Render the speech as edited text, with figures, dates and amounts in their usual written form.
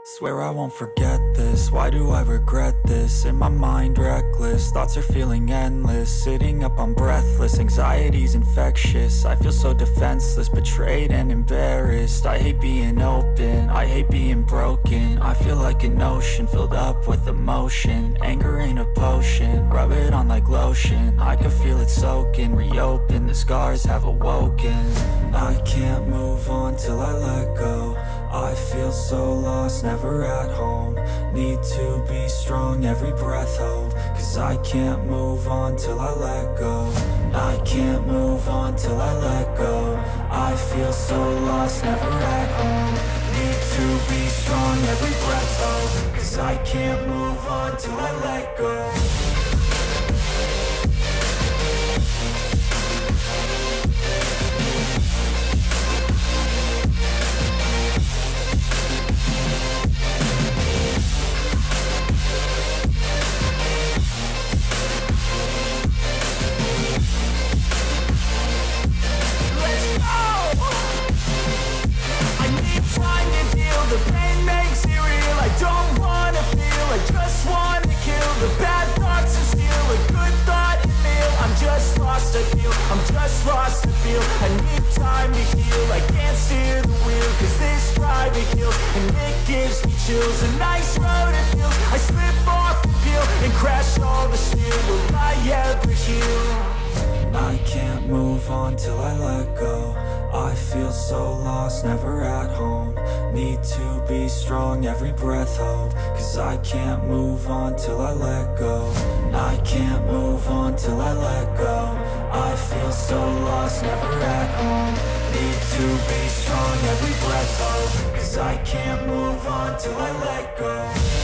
Swear I won't forget this, why do I regret this? In my mind reckless, thoughts are feeling endless. Sitting up, I'm breathless, anxiety's infectious. I feel so defenseless, betrayed and embarrassed. I hate being open, I hate being broken. I feel like an ocean, filled up with emotion. Anger ain't a potion, rub it on like lotion. I can feel it soaking, reopen, the scars have awoken. I can't move on till I let go. I feel so lost, never at home. Need to be strong, every breath hold. Cause I can't move on till I let go. I can't move on till I let go. I feel so lost, never at home. Need to be strong, every breath hold. Cause I can't move on till I let go. The pain makes it real, I don't wanna feel, I just wanna kill the bad thoughts and steal a good thought and feel. I'm just lost, I feel, I'm just lost, I feel. I need time to heal, I can't steer the wheel. Cause this drive it kills, and it gives me chills. A nice road it feels, I slip off the peel and crash all the steel. Will I ever heal? I can't move on till I let go. I feel so lost, never at home. Need to be strong, every breath hold. Cause I can't move on till I let go. I can't move on till I let go. I feel so lost, never at home. Need to be strong, every breath hold. Cause I can't move on till I let go.